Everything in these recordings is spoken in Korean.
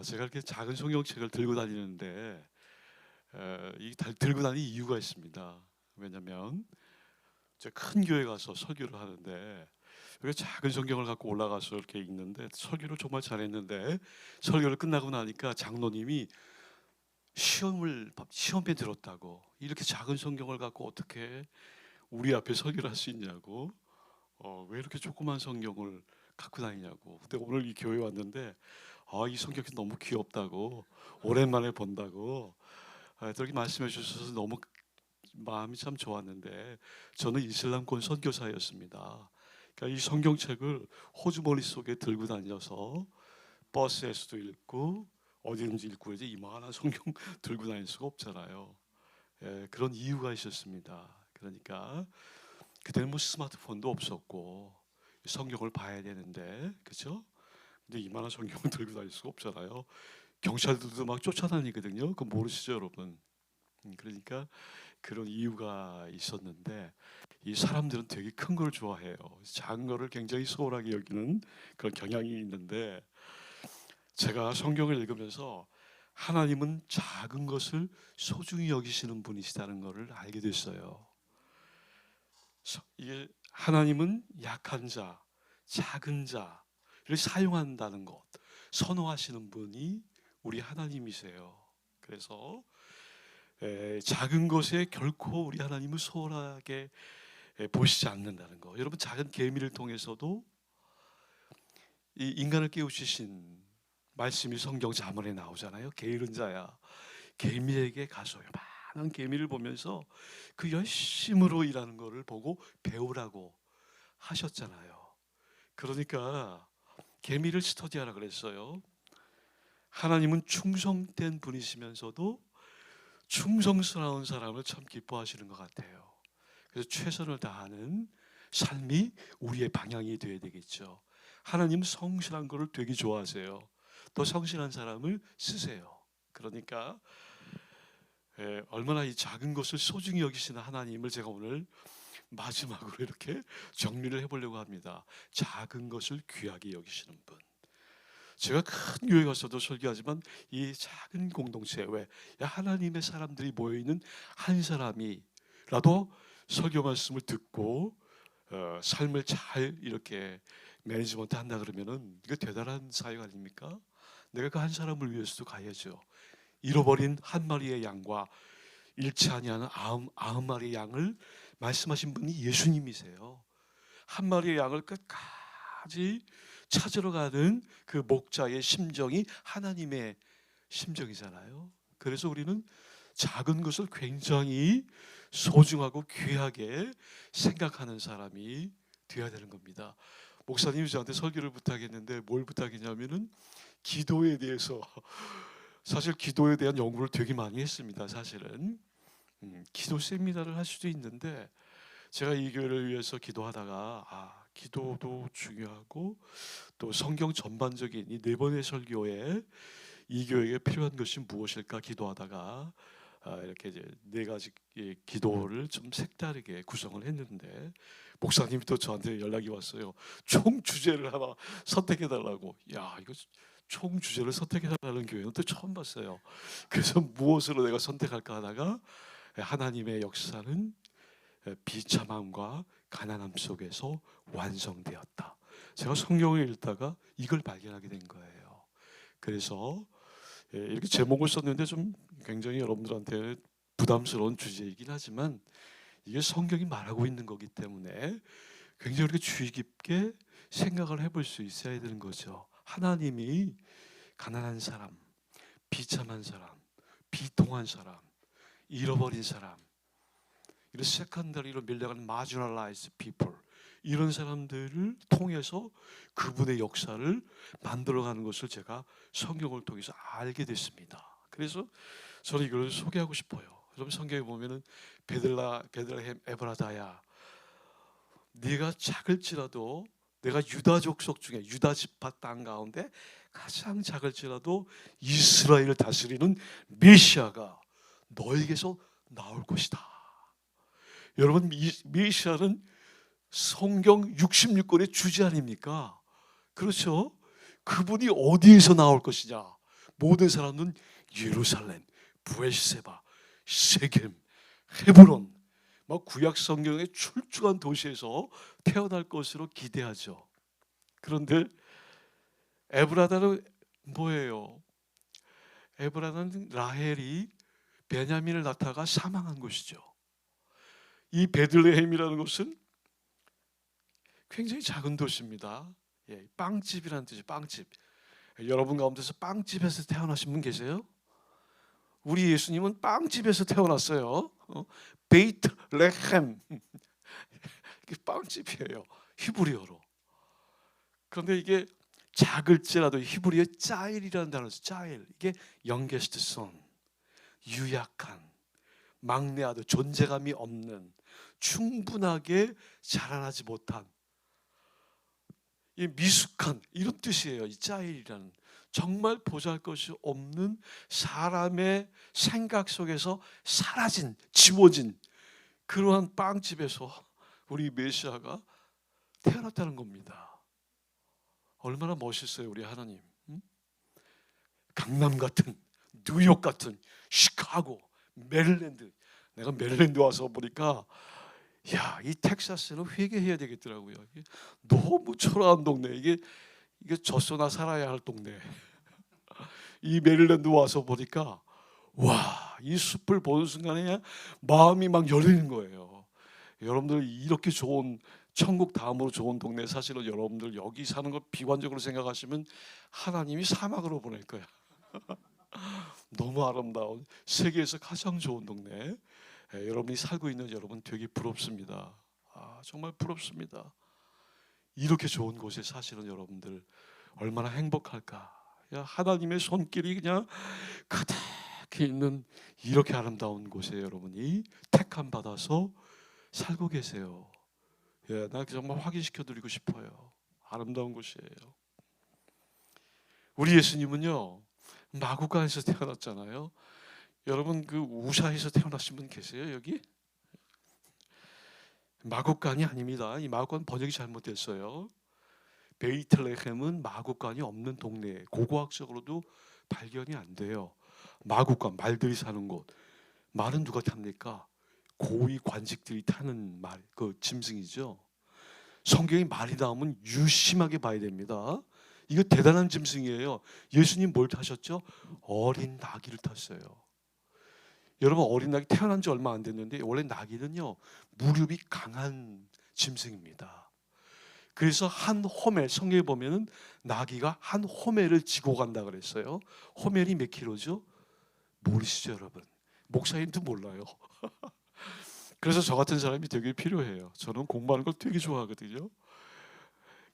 제가 이렇게 작은 성경책을 들고 다니는데 들고 다니는 이유가 있습니다. 왜냐하면 제가 큰 교회 가서 설교를 하는데 이렇게 작은 성경을 갖고 올라가서 이렇게 읽는데 설교를 정말 잘했는데 설교를 끝나고 나니까 장로님이 시험에 들었다고, 이렇게 작은 성경을 갖고 어떻게 우리 앞에 설교를 할 수 있냐고, 왜 이렇게 조그만 성경을 갖고 다니냐고. 근데 오늘 이 교회 왔는데 이 성경이 너무 귀엽다고, 오랜만에 본다고 그렇게 말씀해 주셔서 너무 마음이 참 좋았는데, 저는 이슬람권 선교사였습니다. 그러니까 이 성경책을 호주 머릿속에 들고 다녀서 버스에서도 읽고 어디든지 읽고 이제 이만한 성경 들고 다닐 수가 없잖아요. 그런 이유가 있었습니다. 그러니까 그때는 뭐 스마트폰도 없었고 성경을 봐야 되는데, 그렇죠? 근데 이만한 성경을 들고 다닐 수가 없잖아요. 경찰들도 막 쫓아다니거든요. 그거 모르시죠, 여러분? 그러니까 그런 이유가 있었는데, 이 사람들은 되게 큰 걸 좋아해요. 작은 거를 굉장히 소홀하게 여기는 그런 경향이 있는데, 제가 성경을 읽으면서 하나님은 작은 것을 소중히 여기시는 분이시다는 것을 알게 됐어요. 이게 하나님은 약한 자, 작은 자를 사용한다는 것, 선호하시는 분이 우리 하나님이세요. 그래서 작은 것에 결코 우리 하나님을 소홀하게 보시지 않는다는 거. 여러분, 작은 개미를 통해서도 이 인간을 깨우치신 말씀이 성경 잠언에 나오잖아요. 게으른 자야, 개미에게 가서, 많은 개미를 보면서 그 열심으로 일하는 것을 보고 배우라고 하셨잖아요. 그러니까 개미를 스터디하라 그랬어요. 하나님은 충성된 분이시면서도 충성스러운 사람을 참 기뻐하시는 것 같아요. 그래서 최선을 다하는 삶이 우리의 방향이 되어야 되겠죠. 하나님 성실한 것을 되게 좋아하세요. 더 성실한 사람을 쓰세요. 그러니까 얼마나 이 작은 것을 소중히 여기시는 하나님을 제가 오늘 마지막으로 이렇게 정리를 해보려고 합니다. 작은 것을 귀하게 여기시는 분. 제가 큰 교회 가서도 설교하지만 이 작은 공동체, 왜 하나님의 사람들이 모여있는 한 사람이라도 설교 말씀을 듣고 삶을 잘 이렇게 매니지먼트 한다 그러면은 이거 대단한 사역 아닙니까? 내가 그 한 사람을 위해서도 가야죠. 잃어버린 한 마리의 양과 잃지 아니하는 아흔 마리의 양을 말씀하신 분이 예수님이세요. 한 마리의 양을 끝까지 찾으러 가는 그 목자의 심정이 하나님의 심정이잖아요. 그래서 우리는 작은 것을 굉장히 소중하고 귀하게 생각하는 사람이 되어야 되는 겁니다. 목사님이 저한테 설교를 부탁했는데 뭘 부탁했냐면은 기도에 대해서, 사실 기도에 대한 연구를 되게 많이 했습니다. 사실은 기도 세미나를 할 수도 있는데, 제가 이 교회를 위해서 기도하다가 기도도 중요하고 또 성경 전반적인 이 네 번의 설교에 이 교회에 필요한 것이 무엇일까 기도하다가 이렇게 이제 네 가지 기도를 좀 색다르게 구성을 했는데, 목사님이 또 저한테 연락이 왔어요. 총 주제를 하나 선택해 달라고. 야, 이거 총 주제를 선택해 달라는 교회는 또 처음 봤어요. 그래서 무엇으로 내가 선택할까 하다가 하나님의 역사는 비참함과 가난함 속에서 완성되었다. 제가 성경을 읽다가 이걸 발견하게 된 거예요. 그래서 이렇게 제목을 썼는데 좀 굉장히 여러분들한테 부담스러운 주제이긴 하지만 이게 성경이 말하고 있는 거기 때문에 굉장히 이렇게 주의 깊게 생각을 해볼 수 있어야 되는 거죠. 하나님이 가난한 사람, 비참한 사람, 비통한 사람, 잃어버린 사람, 이런 세컨더리로 밀려가는 marginalized people, 이런 사람들을 통해서 그분의 역사를 만들어가는 것을 제가 성경을 통해서 알게 됐습니다. 그래서 저는 이걸 소개하고 싶어요. 여러분, 성경에 보면은 베들레헴 에브라다야, 네가 작을지라도, 내가 유다 족속 중에 유다 지파 땅 가운데 가장 작을지라도 이스라엘을 다스리는 메시아가 너에게서 나올 것이다. 여러분, 메시아는 성경 66권의 주제 아닙니까? 그렇죠? 그분이 어디에서 나올 것이냐? 모든 사람은 예루살렘, 브엘세바, 세겜, 헤브론, 막 구약 성경의 출중한 도시에서 태어날 것으로 기대하죠. 그런데 에브라다는 뭐예요? 에브라다는 라헬이 베냐민을 낳다가 사망한 곳이죠. 이 베들레헴이라는 곳은 굉장히 작은 도시입니다. 예, 빵집이라는 뜻이 빵집. 여러분 가운데서 빵집에서 태어나신 분 계세요? 우리 예수님은 빵집에서 태어났어요. 베이트레헴. 이게 빵집이에요. 히브리어로. 그런데 이게 작을지라도 히브리어 짜일이라는 단어에서 짜일. 이게 youngest son, 유약한, 막내 아들, 존재감이 없는, 충분하게 자라나지 못한, 이 미숙한 이런 뜻이에요. 이 짜일이라는 정말 보잘것이 없는 사람의 생각 속에서 사라진, 지워진 그러한 빵집에서 우리 메시아가 태어났다는 겁니다. 얼마나 멋있어요, 우리 하나님. 강남 같은, 뉴욕 같은, 시카고, 메릴랜드. 내가 메릴랜드 와서 보니까 야, 이 텍사스는 회개해야 되겠더라고요. 이게 너무 초라한 동네. 이게 젖소나 살아야 할 동네. 이 메릴랜드 와서 보니까 와, 이 숲을 보는 순간에 마음이 막 열리는 거예요. 여러분들 이렇게 좋은 천국 다음으로 좋은 동네, 사실은 여러분들 여기 사는 걸 비관적으로 생각하시면 하나님이 사막으로 보낼 거야. 너무 아름다운 세계에서 가장 좋은 동네. 여러분이 살고 있는 여러분 되게 부럽습니다. 정말 부럽습니다. 이렇게 좋은 곳에 사시는 여러분들 얼마나 행복할까. 하나님의 손길이 그냥 가득히 있는 이렇게 아름다운 곳에 여러분이 택함 받아서 살고 계세요. 나 정말 확인시켜 드리고 싶어요. 아름다운 곳이에요. 우리 예수님은요, 마구간에서 태어났잖아요. 여러분 그 우사에서 태어나신 분 계세요, 여기? 마구간이 아닙니다. 이 마구간 번역이 잘못됐어요. 베이틀레헴은 마구간이 없는 동네, 고고학적으로도 발견이 안 돼요. 마구간, 말들이 사는 곳. 말은 누가 탑니까? 고위 관직들이 타는 말, 그 짐승이죠. 성경이 말이 나오면 유심하게 봐야 됩니다. 이거 대단한 짐승이에요. 예수님 뭘 타셨죠? 어린 나귀를 탔어요. 여러분, 어린 나귀 태어난 지 얼마 안 됐는데 원래 나귀는요, 무릎이 강한 짐승입니다. 그래서 한 호멜, 성경에 보면은 나귀가 한 호멜을 지고 간다 그랬어요. 호멜이 몇 킬로죠? 모르시죠, 여러분? 목사님도 몰라요. 그래서 저 같은 사람이 되게 필요해요. 저는 공부하는 걸 되게 좋아하거든요.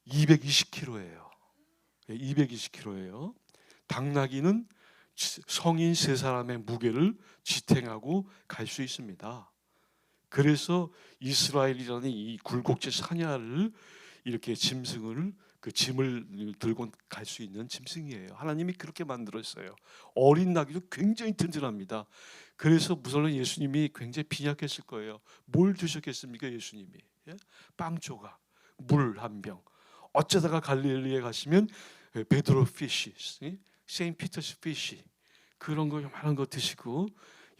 220kg예요. 220kg예요. 당나귀는 성인 세 사람의 무게를 지탱하고 갈 수 있습니다. 그래서 이스라엘이라는 이 굴곡지 사냐를 이렇게 짐승을 그 짐을 들고 갈 수 있는 짐승이에요. 하나님이 그렇게 만들었어요. 어린 나귀도 굉장히 튼튼합니다. 그래서 무설론 예수님이 굉장히 빈약했을 거예요. 뭘 드셨겠습니까, 예수님이? 빵 조각, 물 한 병. 어쩌다가 갈릴리에 가시면 베드로 피쉬, 세인트 피터스 피쉬 그런 거 요만한 거 드시고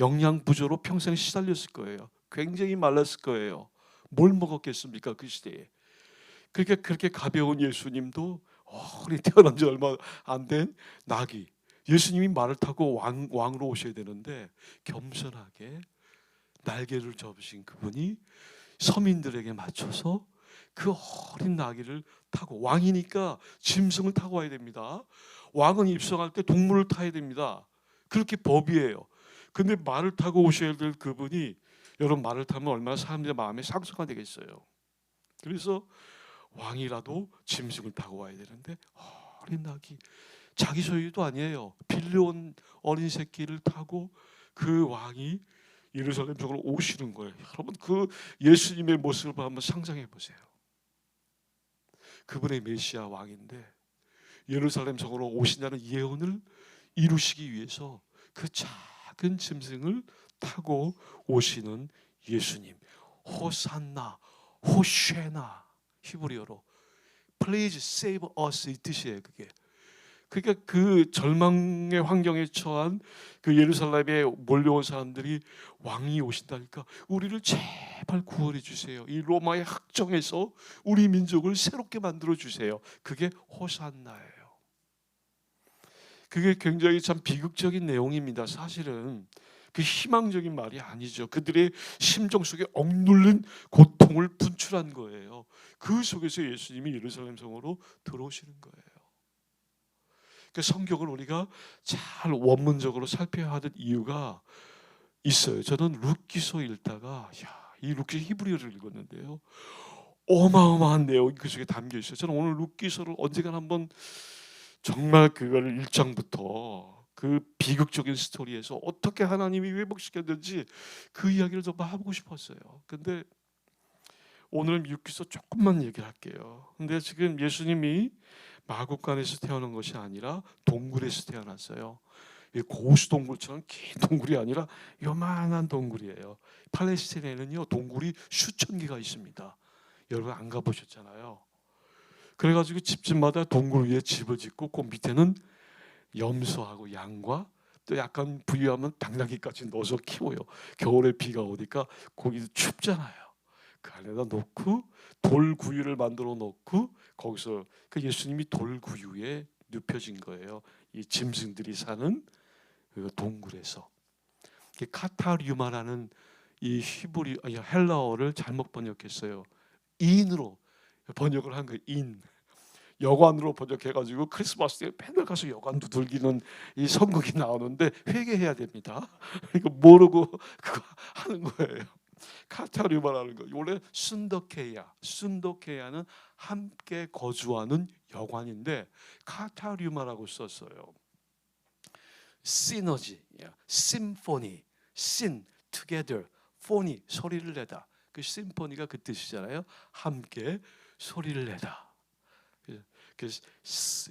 영양 부조로 평생 시달렸을 거예요. 굉장히 말랐을 거예요. 뭘 먹었겠습니까, 그 시대에? 그렇게 가벼운 예수님도 어리 태어난 지 얼마 안 된 나귀. 예수님이 말을 타고 왕으로 오셔야 되는데 겸손하게 날개를 접으신 그분이 서민들에게 맞춰서 그 어린 나귀를 타고, 왕이니까 짐승을 타고 와야 됩니다. 왕은 입성할 때 동물을 타야 됩니다. 그렇게 법이에요. 근데 말을 타고 오셔야 될 그분이, 여러분 말을 타면 얼마나 사람들의 마음에 상처가 되겠어요. 그래서 왕이라도 짐승을 타고 와야 되는데 어린 나귀, 자기 소유도 아니에요. 빌려온 어린 새끼를 타고 그 왕이 예루살렘 쪽으로 오시는 거예요. 여러분 그 예수님의 모습을 한번 상상해 보세요. 그분의 메시아 왕인데 예루살렘 쪽으로 오신다는 예언을 이루시기 위해서 그 작은 짐승을 타고 오시는 예수님. 호산나, 호쉐나, 히브리어로 Please save us 이 뜻이에요. 그게 그러니까 그 절망의 환경에 처한 그 예루살렘에 몰려온 사람들이 왕이 오신다니까 우리를 제발 구원해 주세요. 이 로마의 학정에서 우리 민족을 새롭게 만들어 주세요. 그게 호산나예요. 그게 굉장히 참 비극적인 내용입니다. 사실은 그 희망적인 말이 아니죠. 그들의 심정 속에 억눌린 고통을 분출한 거예요. 그 속에서 예수님이 예루살렘 성으로 들어오시는 거예요. 그 성경을 우리가 잘 원문적으로 살펴야 하는 이유가 있어요. 저는 룻기서 읽다가 이 룻기서 히브리어를 읽었는데요. 어마어마한 내용이 그 속에 담겨 있어요. 저는 오늘 룻기서를 언젠가 한번 정말 그걸 1장부터 그 비극적인 스토리에서 어떻게 하나님이 회복시켰는지 그 이야기를 좀 하고 싶었어요. 근데 오늘 룻기서 조금만 얘기를 할게요. 근데 지금 예수님이 마국간에서 태어난 것이 아니라 동굴에서 태어났어요. 고수 동굴처럼 긴 동굴이 아니라 요만한 동굴이에요. 팔레스타인에는요 동굴이 수천 개가 있습니다. 여러분 안 가보셨잖아요. 그래가지고 집집마다 동굴 위에 집을 짓고 그 밑에는 염소하고 양과 또 약간 부유하면 당나귀까지 넣어서 키워요. 겨울에 비가 오니까 거기도 춥잖아요. 그 안에다 놓고 돌구유를 만들어 놓고 거기서 그 예수님이 돌구유에 눕혀진 거예요. 이 짐승들이 사는 그 동굴에서. 카타류마라는 이 헬라어를 잘못 번역했어요. 인으로 번역을 한 거예요. 인. 여관으로 번역해가지고 크리스마스 때 맨날 가서 여관 두들기는 이 선극이 나오는데 회개해야 됩니다. 이거 모르고 그거 하는 거예요. 카타류마라는 거. 원래 순덕케야는 함께 거주하는 여관인데 카타류마라고 썼어요. 시너지, 심포니, 신, together, 포니 소리를 내다. 그 심포니가 그 뜻이잖아요. 함께 소리를 내다. 그래서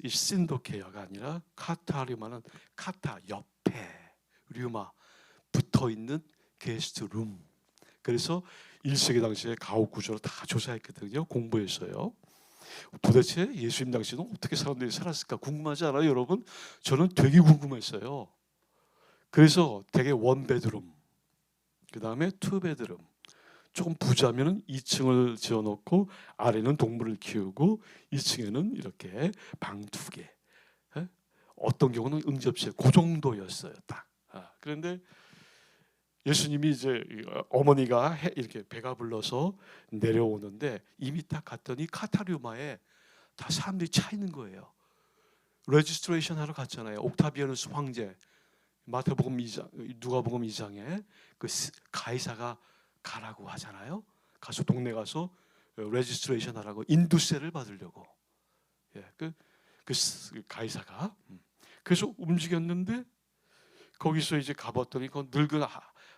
이 신도케야가 아니라 카타류마는 카타 옆에 류마 붙어 있는 게스트룸. 그래서 1세기 당시에 가옥 구조를 다 조사했거든요. 공부했어요. 도대체 예수님 당시에는 어떻게 사람들이 살았을까 궁금하지 않아요, 여러분? 저는 되게 궁금했어요. 그래서 되게 원베드룸, 그 다음에 투베드룸, 조금 부자면은 2층을 지어놓고 아래는 동물을 키우고 2층에는 이렇게 방 2개. 어떤 경우는 응접실 그 정도였어요, 딱. 그런데 예수님이 이제 어머니가 이렇게 배가 불러서 내려오는데 이미 딱 갔더니 카타류마에 다 사람들이 차 있는 거예요. 레지스트레이션 하러 갔잖아요. 옥타비아누스 황제, 마태복음 2장, 누가복음 2장에 그 가이사가 가라고 하잖아요. 가서 동네 가서 레지스트레이션 하라고 인두세를 받으려고. 그 가이사가 그래서 움직였는데 거기서 이제 가봤더니 그 늙은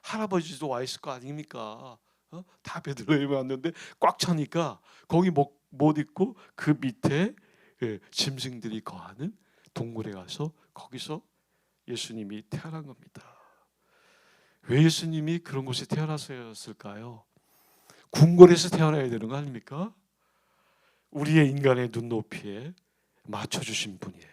할아버지도 와 있을 거 아닙니까? 다 베들레헴에 왔는데 꽉 차니까 거기 못 있고 그 밑에 짐승들이 거하는 동굴에 가서 거기서 예수님이 태어난 겁니다. 왜 예수님이 그런 곳에 태어나셨을까요? 궁궐에서 태어나야 되는 거 아닙니까? 우리의 인간의 눈높이에 맞춰주신 분이에요.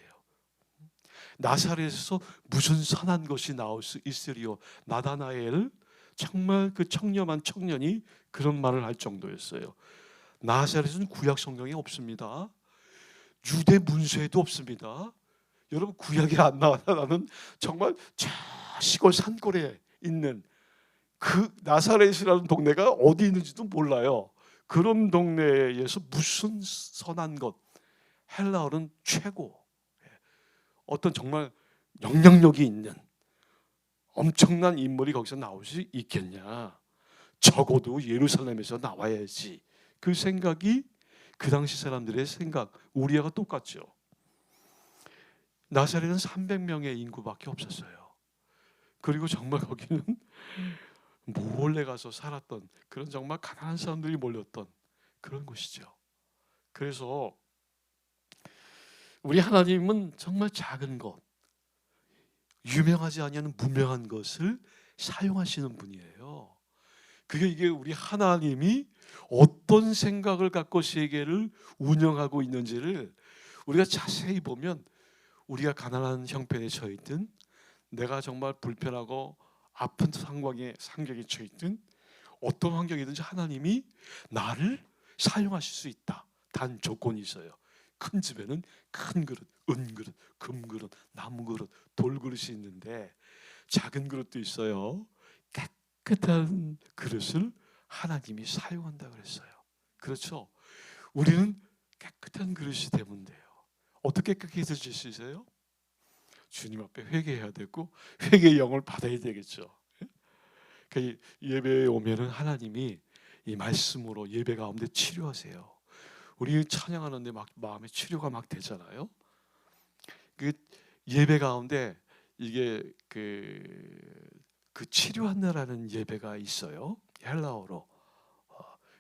나사렛에서 무슨 선한 것이 나올 수 있으리요. 나다나엘, 정말 그 청렴한 청년이 그런 말을 할 정도였어요. 나사렛은 구약 성경에 없습니다. 유대 문서에도 없습니다. 여러분 구약에 안 나와나는 정말 저 시골 산골에 있는 그 나사렛이라는 동네가 어디 있는지도 몰라요. 그런 동네에서 무슨 선한 것, 헬라어는 최고, 어떤 정말 영향력이 있는 엄청난 인물이 거기서 나올 수 있겠냐. 적어도 예루살렘에서 나와야지. 그 생각이 그 당시 사람들의 생각, 우리하고 똑같죠. 나사렛은 300명의 인구밖에 없었어요. 그리고 정말 거기는 몰래 가서 살았던 그런 정말 가난한 사람들이 몰렸던 그런 곳이죠. 그래서 우리 하나님은 정말 작은 것, 유명하지 않은 무명한 것을 사용하시는 분이에요. 이게 우리 하나님이 어떤 생각을 갖고 세계를 운영하고 있는지를 우리가 자세히 보면 우리가 가난한 형편에 처해 있든 내가 정말 불편하고 아픈 상황에 처해 있든 어떤 환경이든지 하나님이 나를 사용하실 수 있다. 단 조건이 있어요. 큰 집에는 큰 그릇, 은그릇, 금그릇, 나무그릇, 돌그릇이 있는데 작은 그릇도 있어요. 깨끗한 그릇을 하나님이 사용한다 그랬어요. 그렇죠? 우리는 깨끗한 그릇이 되면 돼요. 어떻게 깨끗해질 수 있어요? 주님 앞에 회개해야 되고 회개의 영을 받아야 되겠죠. 그 예배에 오면은 하나님이 이 말씀으로 예배 가운데 치료하세요. 우리 찬양하는데 막 마음에 치료가 막 되잖아요. 그 예배 가운데 이게 그 치료한다라는 예배가 있어요. 헬라어로.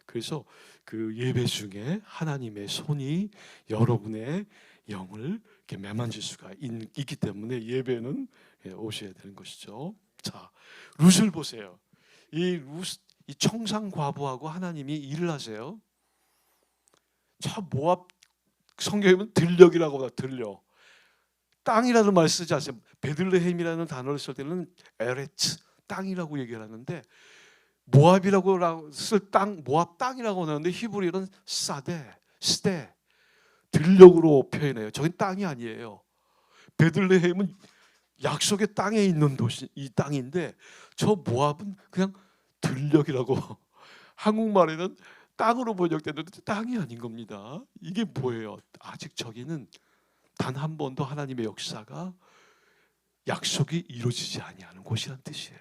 그래서 그 예배 중에 하나님의 손이 여러분의 영을 이렇게 매만질 수가 있기 때문에 예배는 오셔야 되는 것이죠. 자, 룻을 보세요. 이 청상 과부하고 하나님이 일을 하세요. 저 모압 성경에 보면 들녘이라고 봐. 들녘. 땅이라는 말 쓰지 않습니다. 베들레헴이라는 단어를 쓸 때는 에레츠 땅이라고 얘기를 하는데 모압이라고 쓸 땅, 모압 땅이라고 하는데 히브리어는 스데 들녘으로 표현해요. 저긴 땅이 아니에요. 베들레헴은 약속의 땅에 있는 도시, 이 땅인데 저 모압은 그냥 들녘이라고 한국말에는 땅으로 번역됐는데 땅이 아닌 겁니다. 이게 뭐예요? 아직 저기는 단 한 번도 하나님의 역사가 약속이 이루어지지 아니하는 곳이란 뜻이에요.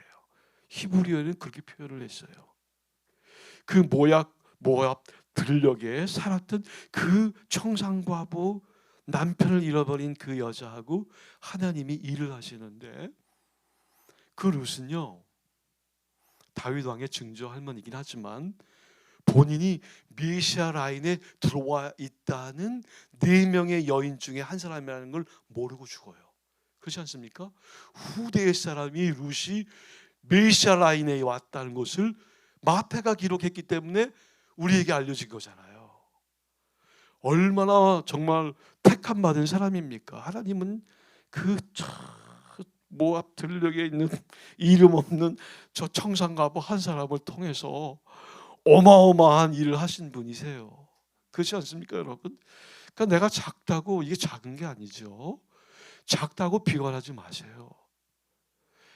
히브리어는 그렇게 표현을 했어요. 그 모압 들녘에 살았던 그 청상과부 남편을 잃어버린 그 여자하고 하나님이 일을 하시는데 그 룻은요 다윗 왕의 증조 할머니긴 하지만 본인이 메시아 라인에 들어와 있다는 4명의 여인 중에 한 사람이라는 걸 모르고 죽어요. 그렇지 않습니까? 후대의 사람이 룻이 메시아 라인에 왔다는 것을 마태가 기록했기 때문에 우리에게 알려진 거잖아요. 얼마나 정말 택함 받은 사람입니까? 하나님은 그 모압 들녘에 있는 이름 없는 저 청산가부 한 사람을 통해서 어마어마한 일을 하신 분이세요. 그렇지 않습니까, 여러분? 그러니까 내가 작다고 이게 작은 게 아니죠. 작다고 비관하지 마세요.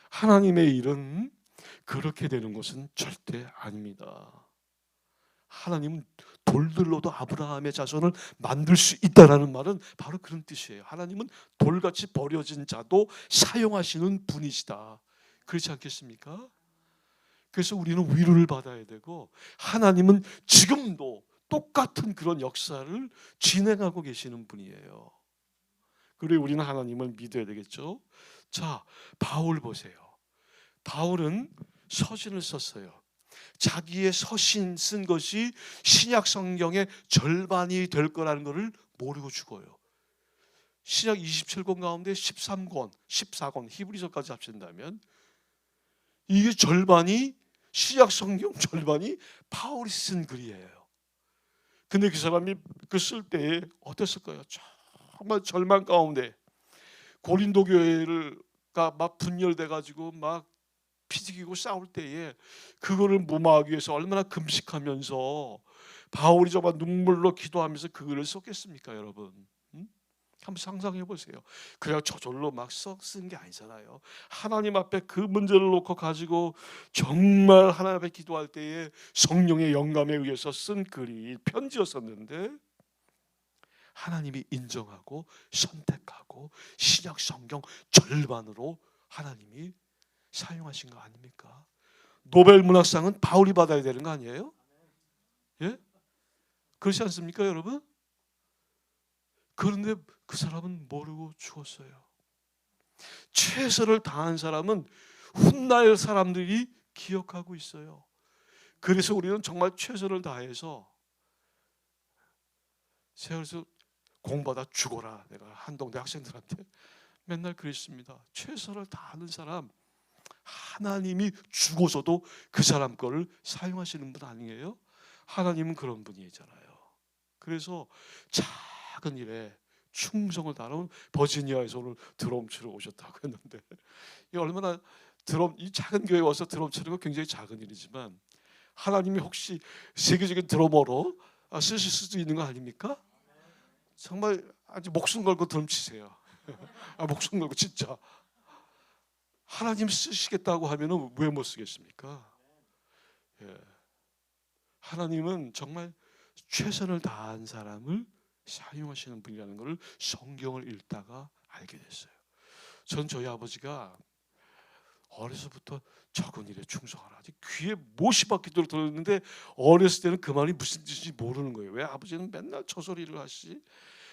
하나님의 일은 그렇게 되는 것은 절대 아닙니다. 하나님은 돌들로도 아브라함의 자손을 만들 수 있다라는 말은 바로 그런 뜻이에요. 하나님은 돌같이 버려진 자도 사용하시는 분이시다. 그렇지 않겠습니까? 그래서 우리는 위로를 받아야 되고 하나님은 지금도 똑같은 그런 역사를 진행하고 계시는 분이에요. 그리고 우리는 하나님을 믿어야 되겠죠. 자, 바울 보세요. 바울은 서신을 썼어요. 자기의 서신 쓴 것이 신약 성경의 절반이 될 거라는 것을 모르고 죽어요. 신약 27권 가운데 13권, 14권 히브리서까지 합친다면 이게 절반이 신약 성경 절반이 바울이 쓴 글이에요. 근데 그 사람이 그 쓸 때에 어땠을까요? 정말 절망 가운데 고린도 교회가 막 분열돼 가지고 막 피죽이고 싸울 때에 그거를 무마하기 위해서 얼마나 금식하면서 바울이 정말 눈물로 기도하면서 그 글을 썼겠습니까, 여러분? 한번 상상해 보세요. 그냥 저절로 막 쓴 게 아니잖아요. 하나님 앞에 그 문제를 놓고 가지고 정말 하나님 앞에 기도할 때에 성령의 영감에 의해서 쓴 글이 편지였었는데 하나님이 인정하고 선택하고 신약 성경 절반으로 하나님이 사용하신 거 아닙니까? 노벨 문학상은 바울이 받아야 되는 거 아니에요? 예? 그렇지 않습니까, 여러분? 그런데 그 사람은 모르고 죽었어요. 최선을 다한 사람은 훗날 사람들이 기억하고 있어요. 그래서 우리는 정말 최선을 다해서 세월서 공부하다 죽어라. 내가 한동대 학생들한테 맨날 그랬습니다. 최선을 다하는 사람 하나님이 죽어서도 그 사람 거를 사용하시는 분 아니에요? 하나님은 그런 분이잖아요. 그래서 작은 일에 충성을 다하는 버지니아에서 오늘 드럼 치러 오셨다고 했는데, 이 얼마나 이 작은 교회에 와서 드럼 치는 거 굉장히 작은 일이지만 하나님이 혹시 세계적인 드러머로 쓰실 수도 있는 거 아닙니까? 정말 아주 목숨 걸고 드럼 치세요. 목숨 걸고 진짜 하나님 쓰시겠다고 하면은 왜 못 쓰겠습니까? 예. 하나님은 정말 최선을 다한 사람을 사용하시는 분이라는 것을 성경을 읽다가 알게 됐어요. 전 저희 아버지가 어려서부터 적은 일에 충성하라, 귀에 못이 박히도록 들었는데 어렸을 때는 그 말이 무슨 뜻인지 모르는 거예요. 왜 아버지는 맨날 저 소리를 하시지?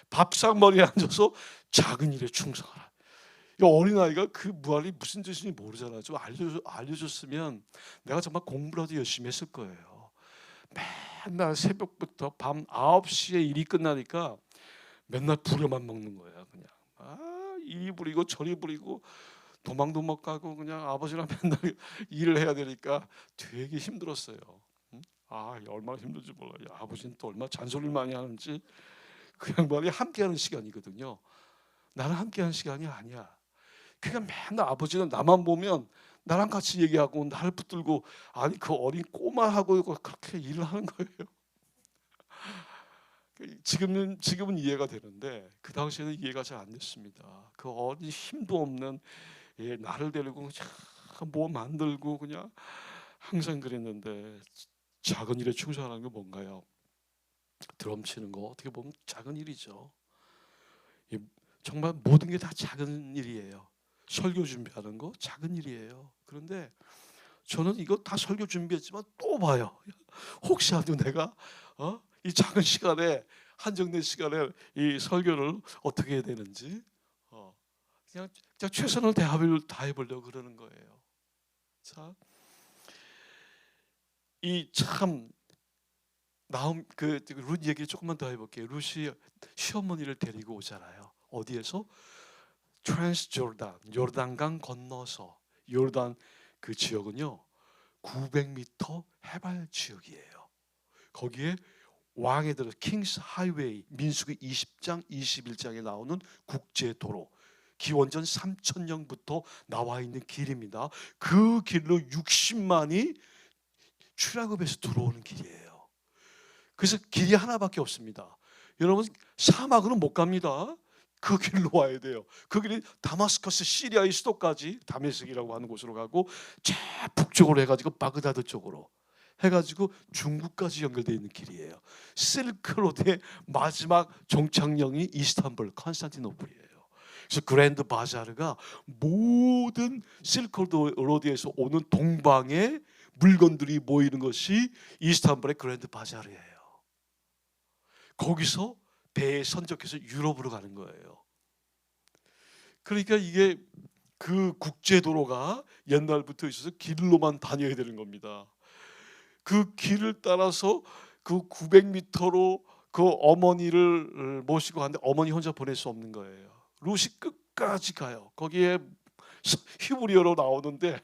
밥상머리에 앉아서 작은 일에 충성하라. 이 어린아이가 그 말이 무슨 뜻인지 모르잖아요. 좀 알려줬으면 내가 정말 공부라도 열심히 했을 거예요. 맨날 새벽부터 밤 9시에 일이 끝나니까 맨날 부려만 먹는 거예요. 그냥 이리 부리고 저리 부리고 도망도 못 가고 그냥 아버지랑 맨날 일을 해야 되니까 되게 힘들었어요. 얼마나 힘든지 몰라요. 아버지는 또 얼마나 잔소리를 많이 하는지. 그 양반이 함께하는 시간이거든요. 나는 함께하는 시간이 아니야. 그냥 맨날 아버지는 나만 보면 나랑 같이 얘기하고 나를 붙들고, 아니 그 어린 꼬마하고 그렇게 일을 하는 거예요. 지금은 이해가 되는데 그 당시에는 이해가 잘 안 됐습니다. 그 어린 힘도 없는 나를 데리고 뭐 만들고 그냥 항상 그랬는데, 작은 일에 충성하는 게 뭔가요? 드럼 치는 거 어떻게 보면 작은 일이죠. 정말 모든 게 다 작은 일이에요. 설교 준비하는 거 작은 일이에요. 그런데 저는 이거 다 설교 준비했지만 또 봐요. 혹시라도 내가 이 작은 시간에, 한정된 시간에 이 설교를 어떻게 해야 되는지 그냥 최선을 다해보려고 그러는 거예요. 자, 이 참 나옴 룻 얘기 조금만 더 해볼게요. 룻이 시어머니를 데리고 오잖아요. 어디에서? 트랜스조르단, 요르단강 건너서. 요르단 그 지역은요 900m 해발 지역이에요. 거기에 왕에 들어 킹스 하이웨이, 민수기 20장 21장에 나오는 국제도로, 기원전 3000년부터 나와 있는 길입니다. 그 길로 60만이 출애굽해서 들어오는 길이에요. 그래서 길이 하나밖에 없습니다. 여러분 사막으로 못 갑니다. 그 길로 와야 돼요. 그 길이 다마스커스 시리아의 수도까지 다메섹이라고 하는 곳으로 가고, 저 북쪽으로 해가지고 바그다드 쪽으로 해가지고 중국까지 연결되어 있는 길이에요. 실크로드의 마지막 종착역이 이스탄불, 컨스탄티노플이에요. 그래서 그랜드 바자르가 모든 실크로드에서 오는 동방의 물건들이 모이는 것이 이스탄불의 그랜드 바자르예요. 거기서 배에 선적해서 유럽으로 가는 거예요. 그러니까 이게 그 국제도로가 옛날부터 있어서 길로만 다녀야 되는 겁니다. 그 길을 따라서 그 900m로 그 어머니를 모시고 가는데 어머니 혼자 보낼 수 없는 거예요. 룻이 끝까지 가요. 거기에 히브리어로 나오는데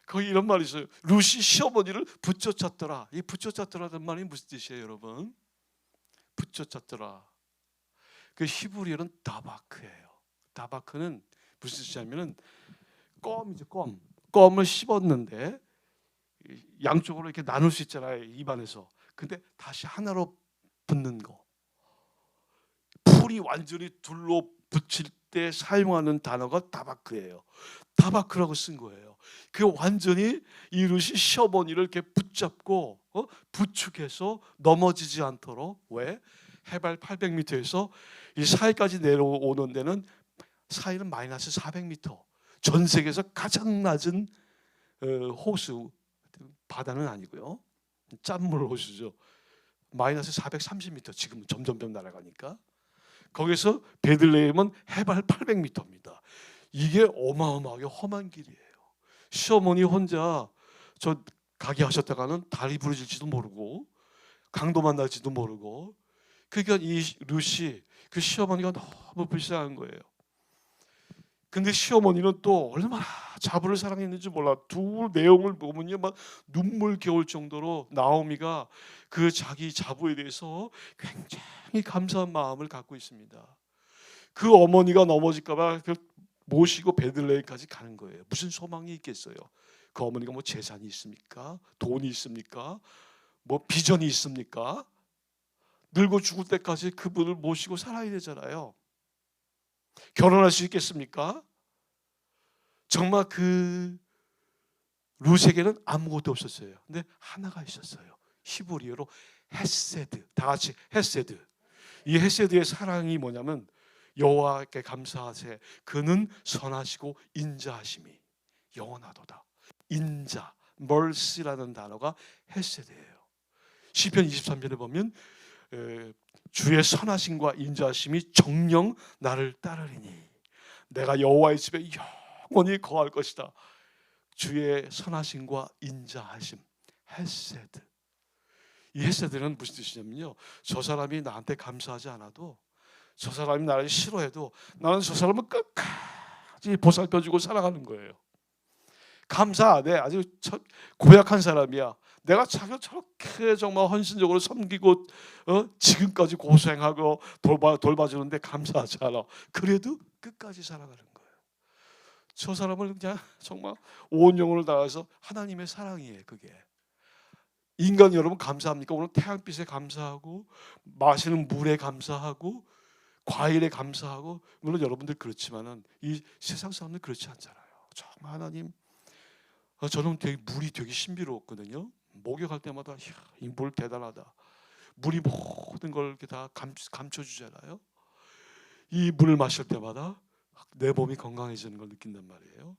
거기 이런 말이 있어요. 룻이 시어머니를 붙여쳤더라. 이 붙여쳤더라는 말이 무슨 뜻이에요, 여러분? 붙여쳤더라. 그 히브리어는 다바크예요. 다바크는 무슨 뜻이냐면은 껌이죠, 껌. 껌을 씹었는데 양쪽으로 이렇게 나눌 수 있잖아요, 입안에서. 근데 다시 하나로 붙는 거. 풀이 완전히 둘로 붙일 때 사용하는 단어가 다바크예요. 다바크라고 쓴 거예요. 그 완전히 이 룻이 시어머니를 이렇게 붙잡고 부축해서 넘어지지 않도록. 왜? 해발 800m에서 이 사해까지 내려오는 데는 사해는 마이너스 400m. 전 세계에서 가장 낮은 호수, 바다는 아니고요. 짠물 호수죠. 마이너스 430m. 지금 점점 날아가니까. 거기서 베들레헴은 해발 800m입니다. 이게 어마어마하게 험한 길이에요. 시어머니 혼자 저 가게 하셨다가는 다리 부러질지도 모르고 강도 만날지도 모르고. 그러니까 이 룻이 그 시어머니가 너무 불쌍한 거예요. 근데 시어머니는 또 얼마나 자부를 사랑했는지 몰라. 두 내용을 보면요, 막 눈물 겨울 정도로 나오미가 그 자기 자부에 대해서 굉장히 감사한 마음을 갖고 있습니다. 그 어머니가 넘어질까 봐 모시고 베들레헴까지 가는 거예요. 무슨 소망이 있겠어요? 그 어머니가 뭐 재산이 있습니까? 돈이 있습니까? 뭐 비전이 있습니까? 늙어 죽을 때까지 그분을 모시고 살아야 되잖아요. 결혼할 수 있겠습니까? 정말 그 룻에게는 아무것도 없었어요. 근데 하나가 있었어요. 히브리어로 헤세드. 다 같이 헤세드. 이 헤세드의 사랑이 뭐냐면 여호와께 감사하세. 그는 선하시고 인자하심이 영원하도다. 인자, mercy라는 단어가 헤세드예요. 시편 23편에 보면 주의 선하심과 인자하심이 정녕 나를 따르리니 내가 여호와의 집에 영원히 거할 것이다. 주의 선하심과 인자하심, 헤세드. 이 헤세드는 무슨 뜻이냐면요, 저 사람이 나한테 감사하지 않아도, 저 사람이 나를 싫어해도 나는 저 사람을 끝까지 보살펴주고 사랑하는 거예요. 감사 안 해. 아주 고약한 사람이야. 내가 자기를 저렇게 정말 헌신적으로 섬기고 지금까지 고생하고 돌봐주는데 감사하지 않아. 그래도 끝까지 사랑하는 거예요. 저 사람을 그냥 정말 온 영혼을 다해서 하나님의 사랑이에요. 그게. 인간 여러분 감사합니까? 오늘 태양빛에 감사하고 마시는 물에 감사하고 과일에 감사하고, 물론 여러분들 그렇지만은 이 세상 사람들 그렇지 않잖아요. 정말 하나님, 저는 물이 되게 신비로웠거든요. 목욕할 때마다 이 물 대단하다. 물이 모든 걸 이렇게 다 감춰주잖아요. 이 물을 마실 때마다 내 몸이 건강해지는 걸 느낀단 말이에요.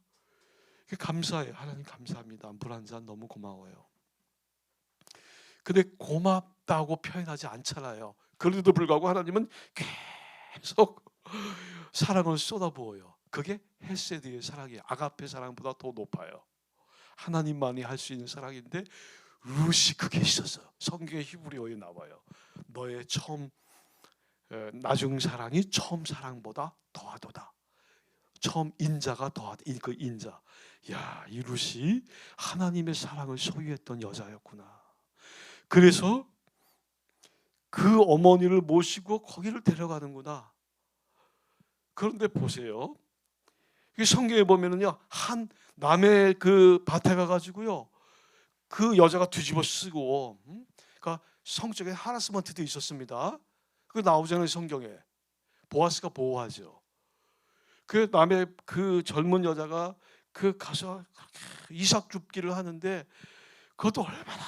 감사해요. 하나님 감사합니다. 물 한 잔 너무 고마워요. 근데 고맙다고 표현하지 않잖아요. 그런데도 불구하고 하나님은 계속 사랑을 쏟아부어요. 그게 헤세드의 사랑이에요. 아가페 사랑보다 더 높아요. 하나님만이 할 수 있는 사랑인데 룻이 그게 있었어요. 성경의 히브리어에 나와요. 너의 처음 나중 사랑이 처음 사랑보다 더하도다. 처음 인자가 더하다. 그 인자. 야, 이 룻이 하나님의 사랑을 소유했던 여자였구나. 그래서 그 어머니를 모시고 거기를 데려가는구나. 그런데 보세요. 성경에 보면은요, 한 남의 그 밭에 가가지고요, 그 여자가 뒤집어 쓰고, 그러니까 성적인 하라스먼트도 있었습니다. 그 나오잖아요, 성경에. 보아스가 보호하죠. 그 남의 그 젊은 여자가 그 가서 이삭 줍기를 하는데 그것도 얼마나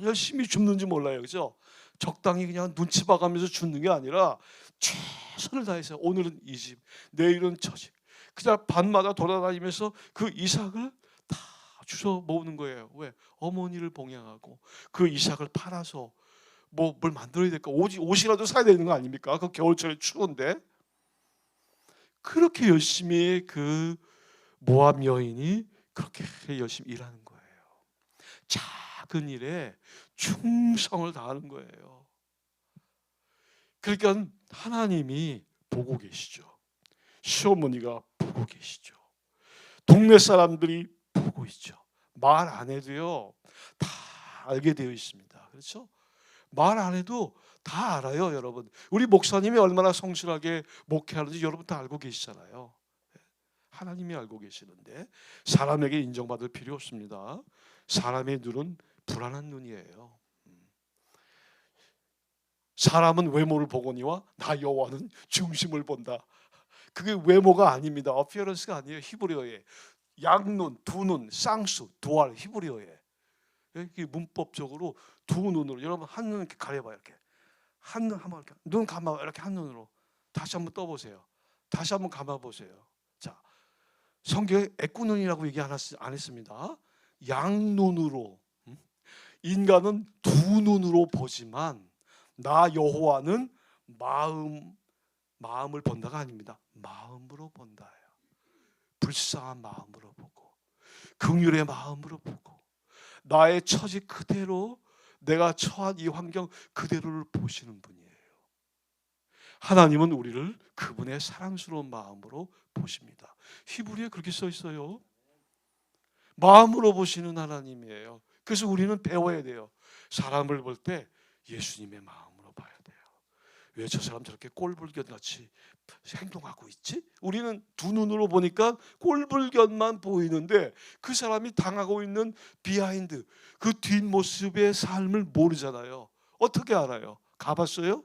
열심히 줍는지 몰라요, 그죠? 적당히 그냥 눈치 봐가면서 줍는 게 아니라 최선을 다해서 오늘은 이 집, 내일은 저 집, 그냥 밤마다 돌아다니면서 그 이삭을 다 주워 모으는 거예요. 왜? 어머니를 봉양하고 그 이삭을 팔아서 뭘 만들어야 될까? 옷이라도 사야 되는 거 아닙니까? 그 겨울철에 추운데. 그렇게 열심히 그 모압 여인이 그렇게 열심히 일하는 거예요. 작은 일에 충성을 다하는 거예요. 그러니까 하나님이 보고 계시죠. 시어머니가 보고 계시죠. 동네 사람들이 보고 있죠. 말 안 해도요, 다 알게 되어 있습니다. 그렇죠? 말 안 해도 다 알아요, 여러분. 우리 목사님이 얼마나 성실하게 목회하는지 여러분 다 알고 계시잖아요. 하나님이 알고 계시는데 사람에게 인정받을 필요 없습니다. 사람의 눈은 불안한 눈이에요. 사람은 외모를 보거니와 나 여호와는 중심을 본다. 그게 외모가 아닙니다. 어피어런스가 아니에요. 히브리어에 양눈, 두 눈, 쌍수, 두알, 히브리어에 이게 문법적으로 두 눈으로, 여러분 한 눈 이렇게 가려봐요. 이렇게 한 눈 한번 이렇게 눈 감아, 이렇게 한 눈으로 다시 한번 떠보세요. 다시 한번 감아보세요. 자, 성경에 애꾸눈이라고 얘기 안 했습니다. 양눈으로. 인간은 두 눈으로 보지만 나 여호와는 마음을 본다가 아닙니다. 마음으로 본다예요. 불쌍한 마음으로 보고 긍휼의 마음으로 보고 나의 처지 그대로, 내가 처한 이 환경 그대로를 보시는 분이에요. 하나님은 우리를 그분의 사랑스러운 마음으로 보십니다. 히브리에 그렇게 써 있어요. 마음으로 보시는 하나님이에요. 그래서 우리는 배워야 돼요. 사람을 볼 때 예수님의 마음으로 봐야 돼요. 왜 저 사람 저렇게 꼴불견같이 행동하고 있지? 우리는 두 눈으로 보니까 꼴불견만 보이는데 그 사람이 당하고 있는 비하인드, 그 뒷모습의 삶을 모르잖아요. 어떻게 알아요? 가봤어요?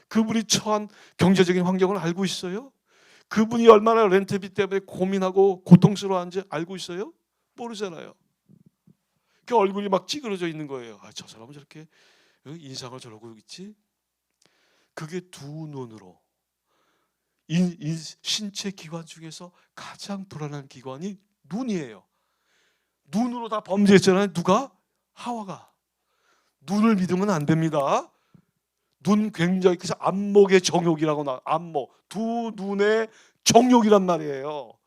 그분이 처한 경제적인 환경을 알고 있어요? 그분이 얼마나 렌트비 때문에 고민하고 고통스러워한지 알고 있어요? 모르잖아요. 그 얼굴이 막 찌그러져 있는 거예요. 아, 저 사람은 저렇게 인상을 저러고 있지? 그게 두 눈으로, 신체 기관 중에서 가장 불안한 기관이 눈이에요. 눈으로 다 범죄했잖아요. 누가? 하와가. 눈을 믿으면 안 됩니다. 눈 굉장히, 그래서 안목의 정욕이라고 나, 안목, 두 눈의 정욕이란 말이에요.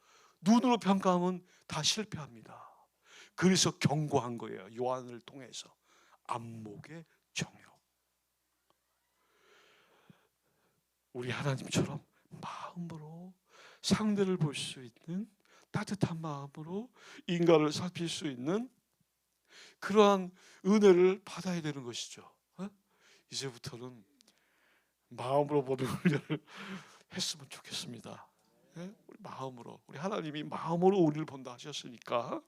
눈으로 평가하면 다 실패합니다. 그래서 경고한 거예요. 요한을 통해서. 안목의 정욕. 우리 하나님처럼 마음으로 상대를 볼 수 있는, 따뜻한 마음으로 인간을 살필 수 있는 그러한 은혜를 받아야 되는 것이죠. 이제부터는 마음으로 보는 훈련을 했으면 좋겠습니다. 우리 마음으로, 우리 하나님이 마음으로 우리를 본다 하셨으니까.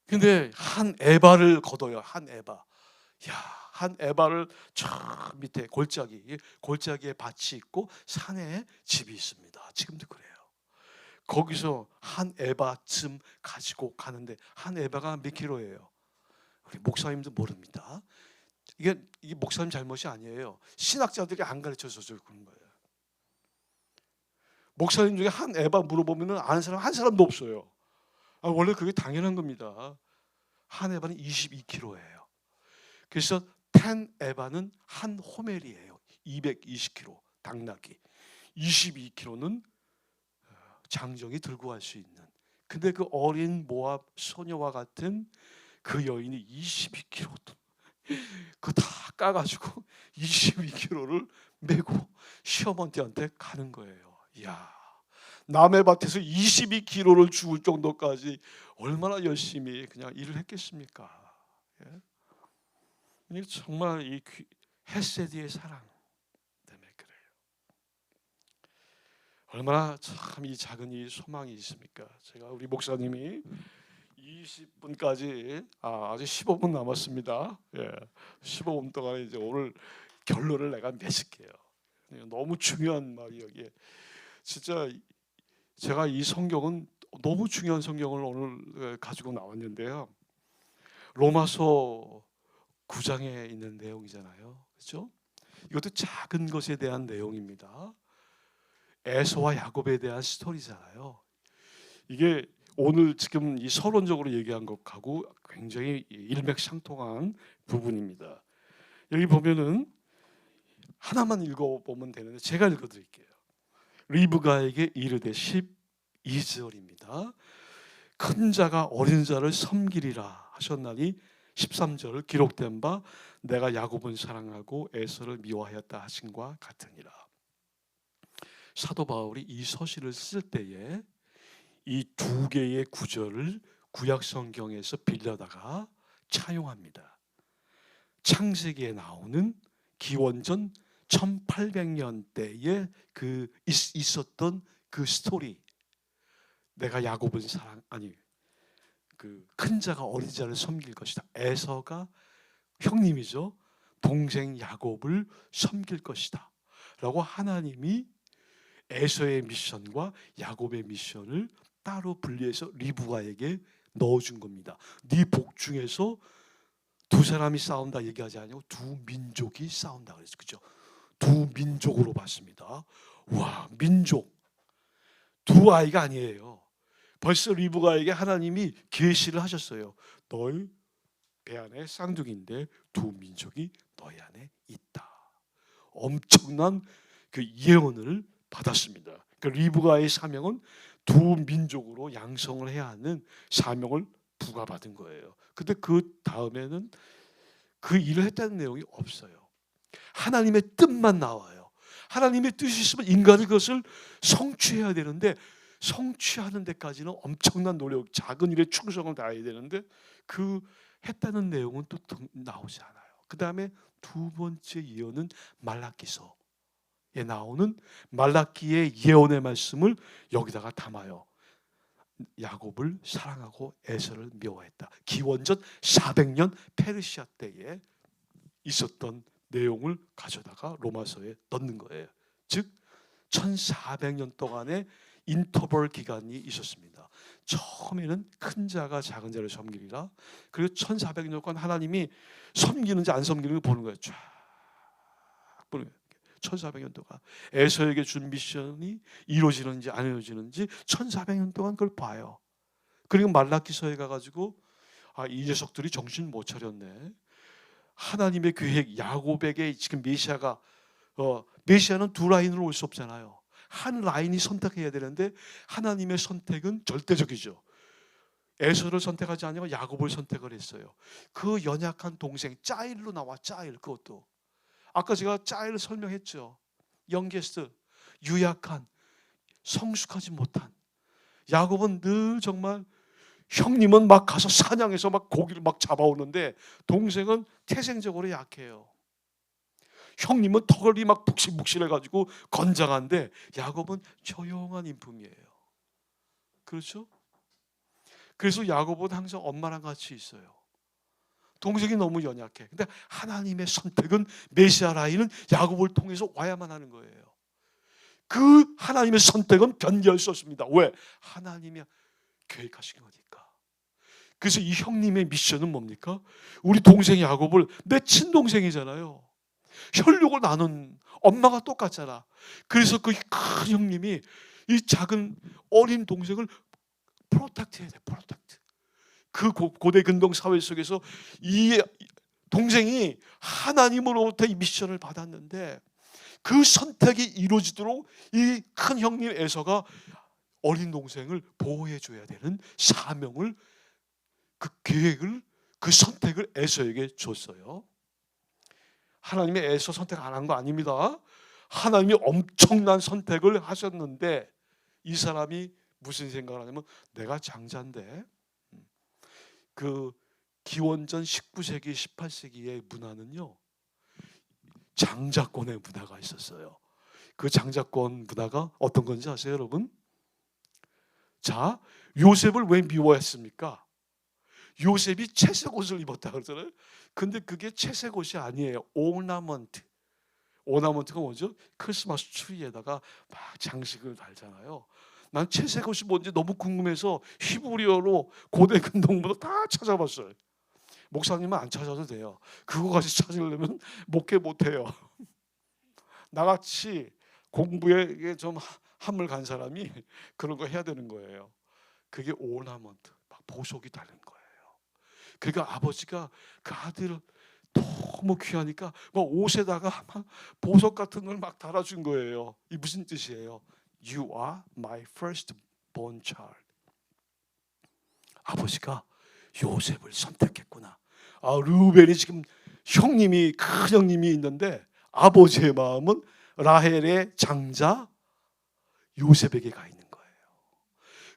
근데 한 에바를 거둬요. 한 에바. 야, 한 에바를 저 밑에 골짜기에 밭이 있고 산에 집이 있습니다. 지금도 그래요. 거기서 한 에바쯤 가지고 가는데, 한 에바가 몇 킬로예요? 우리 목사님도 모릅니다. 이게 목사님 잘못이 아니에요. 신학자들이 안 가르쳐서 그런 거예요. 목사님 중에 한 에바 물어보면 아는 사람 한 사람도 없어요. 원래 그게 당연한 겁니다. 한 에바는 22kg예요. 그래서 10 에바는 한 호멜이에요. 220kg 당나귀. 22kg는 장정이 들고 갈 수 있는. 근데 그 어린 모압 소녀와 같은 그 여인이 22kg 그거 다 까가지고 22kg를 메고 시어머니한테 가는 거예요. 이야, 남의 밭에서 22kg를 주울 정도까지 얼마나 열심히 그냥 일을 했겠습니까? 예? 정말 이 헤세디의 사랑 때문에 그래요. 얼마나 참 이 작은 이 소망이 있습니까? 제가 우리 목사님이 20분까지 아직 15분 남았습니다. 15분 동안 이제 오늘 결론을 내가 맺을게요. 너무 중요한 말이 여기에. 진짜 제가 이 성경은 너무 중요한 성경을 오늘 가지고 나왔는데요. 로마서 9장에 있는 내용이잖아요. 그렇죠? 이것도 작은 것에 대한 내용입니다. 에서와 야곱에 대한 스토리잖아요. 이게 오늘 지금 이 서론적으로 얘기한 것하고 굉장히 일맥상통한 부분입니다. 여기 보면은 하나만 읽어보면 되는데 제가 읽어드릴게요. 리브가에게 이르되 12절입니다. 큰 자가 어린 자를 섬기리라 하셨나니 13절 기록된 바 내가 야곱은 사랑하고 에서를 미워하였다 하신과 같으니라. 사도 바울이 이 서신을 쓸 때에 이 두 개의 구절을 구약 성경에서 빌려다가 차용합니다. 창세기에 나오는 기원전 1800년대에 있었던 그 스토리. 내가 야곱은 그 큰 자가 어린 자를 섬길 것이다. 에서가 형님이죠. 동생 야곱을 섬길 것이다. 라고 하나님이 에서의 미션과 야곱의 미션을 따로 분리해서 리브가에게 넣어준 겁니다. 네 복 중에서 두 사람이 싸운다 얘기하지 않고 두 민족이 싸운다 그랬죠. 그죠? 두 민족으로 봤습니다. 와, 민족. 두 아이가 아니에요. 벌써 리브가에게 하나님이 계시를 하셨어요. 너희 배 안에 쌍둥이인데 두 민족이 너희 안에 있다. 엄청난 그 예언을 받았습니다. 그 리브가의 사명은 두 민족으로 양성을 해야 하는 사명을 부과받은 거예요. 근데 그 다음에는 그 일을 했다는 내용이 없어요. 하나님의 뜻만 나와요. 하나님의 뜻이 있으면 인간이 그것을 성취해야 되는데 성취하는 데까지는 엄청난 노력, 작은 일에 충성을 다해야 되는데 그 했다는 내용은 또 나오지 않아요. 그 다음에 두 번째 예언은 말라기서에 나오는 말라기의 예언의 말씀을 여기다가 담아요. 야곱을 사랑하고 에서를 미워했다. 기원전 400년 페르시아 때에 있었던 내용을 가져다가 로마서에 넣는 거예요. 즉 1400년 동안의 인터벌 기간이 있었습니다. 처음에는 큰 자가 작은 자를 섬기리라. 그리고 1400년 동안 하나님이 섬기는지 안 섬기는지 보는 거예요. 쫙 보는 거예요. 1400년 동안 에서에게 준 미션이 이루어지는지 안 이루어지는지 1400년 동안 그걸 봐요. 그리고 말라기서에 가가지고 이 녀석들이 정신 못 차렸네. 하나님의 계획, 야곱에게 지금 메시아는 두 라인으로 올 수 없잖아요. 한 라인이 선택해야 되는데 하나님의 선택은 절대적이죠. 에서를 선택하지 않으면 야곱을 선택을 했어요. 그 연약한 동생 짜일로 나와. 짜일, 그것도 아까 제가 짜일 설명했죠. 영게스트, 유약한, 성숙하지 못한. 야곱은 늘 정말 형님은 막 가서 사냥해서 막 고기를 막 잡아오는데 동생은 태생적으로 약해요. 형님은 털이 막 북실북실해가지고 건장한데 야곱은 조용한 인품이에요. 그렇죠? 그래서 야곱은 항상 엄마랑 같이 있어요. 동생이 너무 연약해. 근데 하나님의 선택은 메시아 라인은 야곱을 통해서 와야만 하는 거예요. 그 하나님의 선택은 변개할 수 없습니다. 왜? 하나님이 계획하신 거니까. 그래서 이 형님의 미션은 뭡니까? 우리 동생 야곱을, 내 친동생이잖아요. 혈육을 나눈 엄마가 똑같잖아. 그래서 그 큰 형님이 이 작은 어린 동생을 프로텍트 해야 돼. 프로텍트. 그 고대 근동 사회 속에서 이 동생이 하나님으로부터 이 미션을 받았는데 그 선택이 이루어지도록 이 큰 형님 에서가 어린 동생을 보호해 줘야 되는 사명을, 그 계획을, 그 선택을 에서에게 줬어요. 하나님이 에서 선택 안 한 거 아닙니다. 하나님이 엄청난 선택을 하셨는데 이 사람이 무슨 생각을 하냐면 내가 장자인데, 그 기원전 19세기 18세기의 문화는요, 장자권의 문화가 있었어요. 그 장자권 문화가 어떤 건지 아세요, 여러분? 자, 요셉을 왜 미워했습니까? 요셉이 채색 옷을 입었다 그러잖아요. 근데 그게 채색 옷이 아니에요. 오나먼트. 오나먼트가 뭐죠? 크리스마스 트리에다가 막 장식을 달잖아요. 난 채색 옷이 뭔지 너무 궁금해서 히브리어로 고대 근동부터 다 찾아봤어요. 목사님은 안 찾아도 돼요. 그거까지 찾으려면 목회 못해요. 나같이 공부에 좀 한물 간 사람이 그런 거 해야 되는 거예요. 그게 오나먼트, 막 보석이 달린 거예요. 그러니까 아버지가 그 아들을 너무 귀하니까 막 옷에다가 막 보석 같은 걸 막 달아준 거예요. 이 무슨 뜻이에요? You are my firstborn child. 아버지가 요셉을 선택했구나. 르우벤이 지금 형님이, 큰 형님이 있는데 아버지의 마음은 라헬의 장자 요셉에게 가 있는 거예요.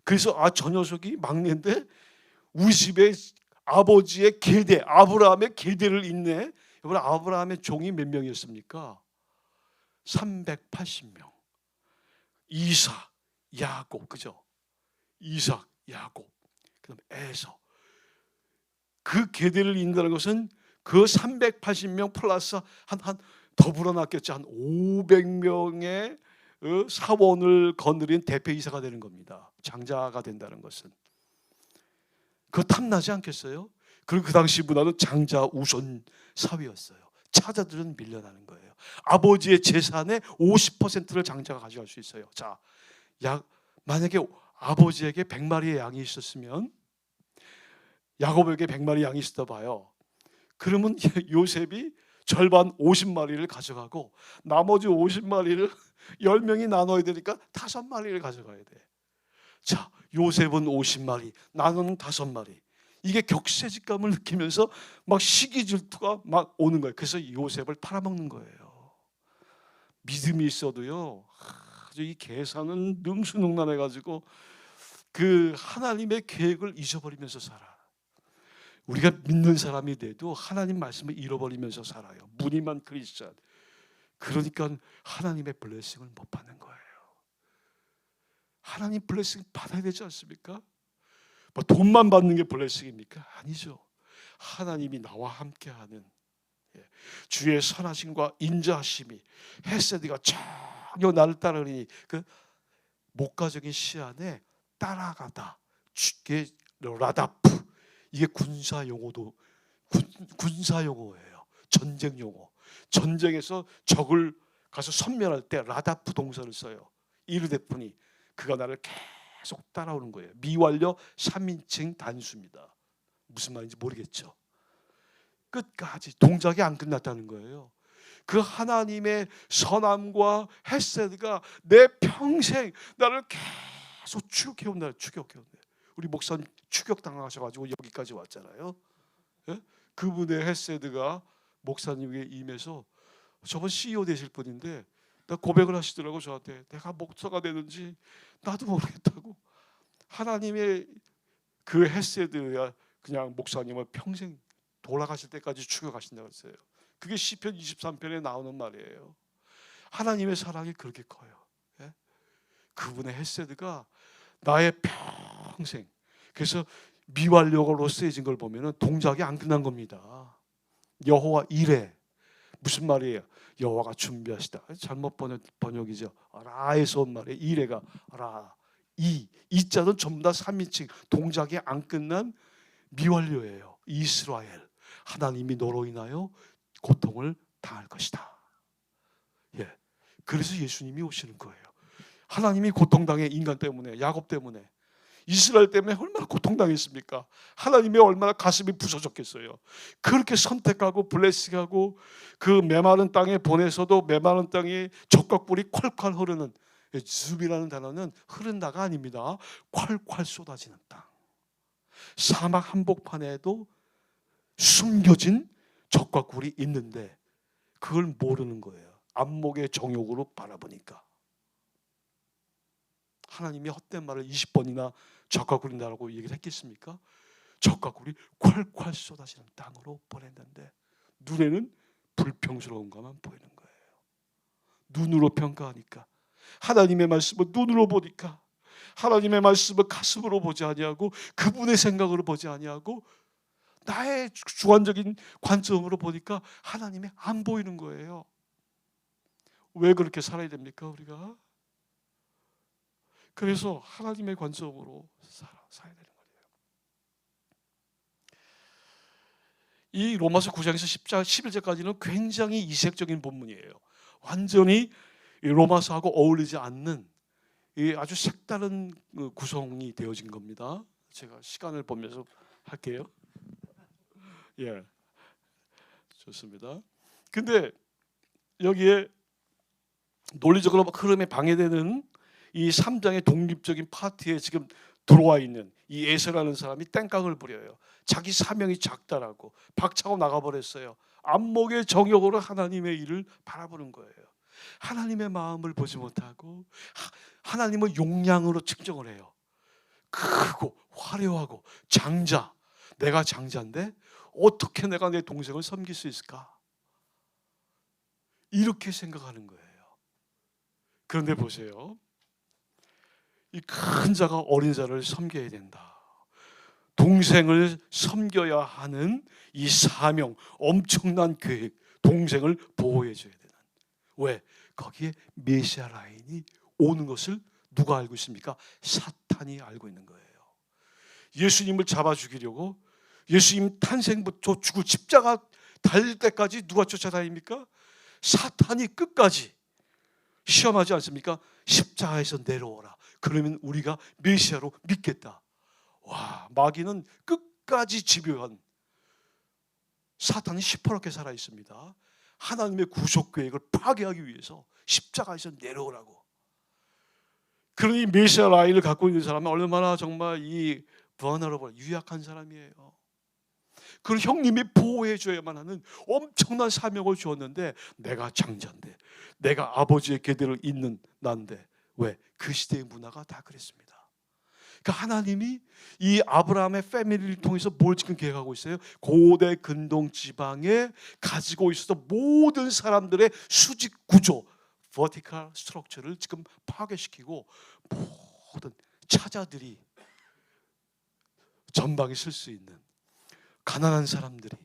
그래서 저 녀석이 막내인데 우리 집에 아버지의 계대, 아브라함의 계대를 잇네. 여러분, 아브라함의 종이 몇 명이었습니까? 380명. 이삭, 야곱, 그죠? 이삭, 야곱, 그다음 에서. 그 계대를 잇는다는 것은 그 380명 플러스 한 더불어 놨겠죠. 한 500명의 사원을 거느린 대표이사가 되는 겁니다. 장자가 된다는 것은. 그거 탐나지 않겠어요? 그리고 그 당시 문화는 장자 우선 사회였어요. 차자들은 밀려나는 거예요. 아버지의 재산의 50%를 장자가 가져갈 수 있어요. 자, 만약에 아버지에게 100마리의 양이 있었으면 야곱에게 100마리 양이 있었다 봐요. 그러면 요셉이 절반 50마리를 가져가고 나머지 50마리를 10명이 나눠야 되니까 5마리를 가져가야 돼. 자, 요셉은 50마리, 나는 5마리. 이게 격세지감을 느끼면서 막 시기 질투가 막 오는 거예요. 그래서 요셉을 팔아먹는 거예요. 믿음이 있어도요, 아주 이 계산은 능수능란해가지고 그 하나님의 계획을 잊어버리면서 살아. 우리가 믿는 사람이 돼도 하나님 말씀을 잃어버리면서 살아요. 무늬만 크리스찬. 그러니까 하나님의 블레싱을 못 받는 거예요. 하나님 블레싱 받아야 되지 않습니까? 뭐 돈만 받는 게 블레싱입니까? 아니죠. 하나님이 나와 함께하는 주의 선하심과 인자하심이 헤세드가 전혀 나를 따르니 그 목가적인 시 안에 따라가다 이게 라다프 이게 군사 용어도 군사 용어예요. 전쟁 용어. 전쟁에서 적을 가서 섬멸할 때 라다프 동사를 써요. 이르데프니 그가 나를 계속 따라오는 거예요. 미완료 3인칭 단수입니다. 무슨 말인지 모르겠죠. 끝까지 동작이 안 끝났다는 거예요. 그 하나님의 선함과 헤세드가 내 평생 나를 계속 추격해온다. 추격해온다. 우리 목사님 추격당하셔가지고 여기까지 왔잖아요. 예? 그분의 헤세드가 목사님에게 임해서 저번 CEO 되실 분인데 나 고백을 하시더라고 저한테. 내가 목사가 되는지 나도 모르겠다고. 하나님의 그 헤세드야 그냥 목사님을 평생 돌아가실 때까지 추격하신다고 했어요. 그게 시편 23편에 나오는 말이에요. 하나님의 사랑이 그렇게 커요. 예? 그분의 헤세드가 나의 평생. 그래서 미완료로 쓰여진 걸 보면 동작이 안 끝난 겁니다. 여호와 이레 무슨 말이에요? 여호와가 준비하시다. 잘못 번역이죠. 라에서 온 말이에요. 이레가 라. 이자는 전부 다 3인칭 동작이 안 끝난 미완료예요. 이스라엘 하나님이 너로 인하여 고통을 당할 것이다. 예, 그래서 예수님이 오시는 거예요. 하나님이 고통당해 인간 때문에 야곱 때문에 이스라엘 때문에 얼마나 고통당했습니까? 하나님이 얼마나 가슴이 부서졌겠어요. 그렇게 선택하고 블레싱하고 그 메마른 땅에 보내서도 메마른 땅에 적과 꿀이 콸콸 흐르는 즙이라는 단어는 흐른다가 아닙니다. 콸콸 쏟아지는 땅. 사막 한복판에도 숨겨진 적과 꿀이 있는데 그걸 모르는 거예요. 안목의 정욕으로 바라보니까. 하나님이 헛된 말을 20번이나 적과 꿀이라고 얘기를 했겠습니까? 적과 꿀이 콸콸 쏟아지는 땅으로 보냈는데 눈에는 불평스러운 것만 보이는 거예요. 눈으로 평가하니까 하나님의 말씀을 눈으로 보니까 하나님의 말씀을 가슴으로 보지 아니하고 그분의 생각으로 보지 아니하고 나의 주관적인 관점으로 보니까 하나님이 안 보이는 거예요. 왜 그렇게 살아야 됩니까 우리가? 그래서 하나님의 관점으로 살아야 되는 거예요. 이 로마서 9장에서 10장, 11절까지는 굉장히 이색적인 본문이에요. 완전히 로마서하고 어울리지 않는 아주 색다른 구성이 되어진 겁니다. 제가 시간을 보면서 할게요. 예, 좋습니다. 근데 여기에 논리적으로 흐름에 방해되는 이 3장의 독립적인 파트에 지금 들어와 있는 이 에서라는 사람이 땡깡을 부려요. 자기 사명이 작다라고 박차고 나가버렸어요. 안목의 정욕으로 하나님의 일을 바라보는 거예요. 하나님의 마음을 보지 못하고 하나님을 용량으로 측정을 해요. 크고 화려하고 장자. 내가 장자인데 어떻게 내가 내 동생을 섬길 수 있을까? 이렇게 생각하는 거예요. 그런데 보세요. 이 큰 자가 어린 자를 섬겨야 된다. 동생을 섬겨야 하는 이 사명, 엄청난 계획, 동생을 보호해 줘야 되는. 왜? 거기에 메시아 라인이 오는 것을 누가 알고 있습니까? 사탄이 알고 있는 거예요. 예수님을 잡아 죽이려고 예수님 탄생부터 죽을 십자가 달릴 때까지 누가 쫓아다닙니까? 사탄이 끝까지 시험하지 않습니까? 십자가에서 내려오라. 그러면 우리가 메시아로 믿겠다. 와, 마귀는 끝까지 집요한 사탄이 시퍼렇게 살아 있습니다. 하나님의 구속 계획을 파괴하기 위해서 십자가에서 내려오라고. 그러니 메시아 라인을 갖고 있는 사람은 얼마나 정말 이 vulnerable, 유약한 사람이에요. 그걸 형님이 보호해줘야만 하는 엄청난 사명을 주었는데 내가 장자인데 내가 아버지의 계대를 잇는 난데 왜? 그 시대의 문화가 다 그랬습니다. 그 하나님이 이 아브라함의 패밀리를 통해서 뭘 지금 계획하고 있어요? 고대 근동 지방에 가지고 있었던 모든 사람들의 수직 구조, vertical structure를 지금 파괴시키고 모든 차자들이 전방에 설 수 있는, 가난한 사람들이,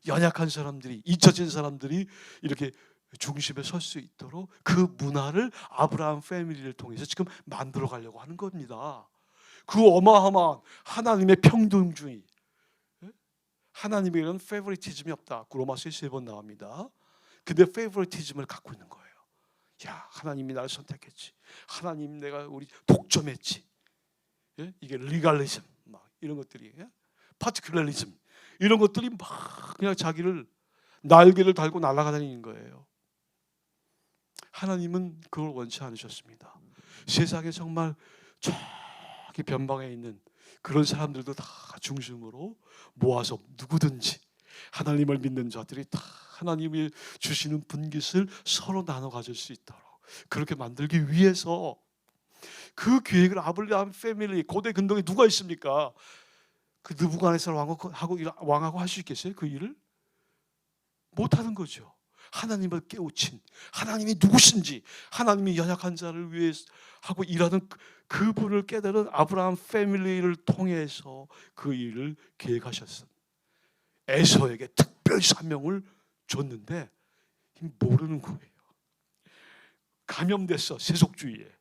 연약한 사람들이, 잊혀진 사람들이 이렇게 중심에 설 수 있도록 그 문화를 아브라함 패밀리를 통해서 지금 만들어 가려고 하는 겁니다. 그 어마어마한 하나님의 평등주의, 하나님에게는 페이보리티즘이 없다. 로마서에 3번 나옵니다. 근데 페이보리티즘을 갖고 있는 거예요. 야, 하나님이 나를 선택했지. 하나님 내가 우리 독점했지. 이게 리갈리즘 막 이런 것들이, 파티큘러리즘 이런 것들이 막 그냥 자기를 날개를 달고 날아다니는 거예요. 하나님은 그걸 원치 않으셨습니다. 세상에 정말 저기 변방에 있는 그런 사람들도 다 중심으로 모아서 누구든지 하나님을 믿는 자들이 다 하나님이 주시는 분깃을 서로 나눠 가질 수 있도록 그렇게 만들기 위해서 그 계획을 아브라함 패밀리, 고대 근동에 누가 있습니까? 그 느부갓네살 왕하고 할 수 있겠어요? 그 일을 못하는 거죠. 하나님을 깨우친, 하나님이 누구신지, 하나님이 연약한 자를 위해 하고 일하는 그분을 깨달은 아브라함 패밀리를 통해서 그 일을 계획하셨어요. 에서에게 특별 사명을 줬는데 모르는 거예요. 감염됐어, 세속주의에.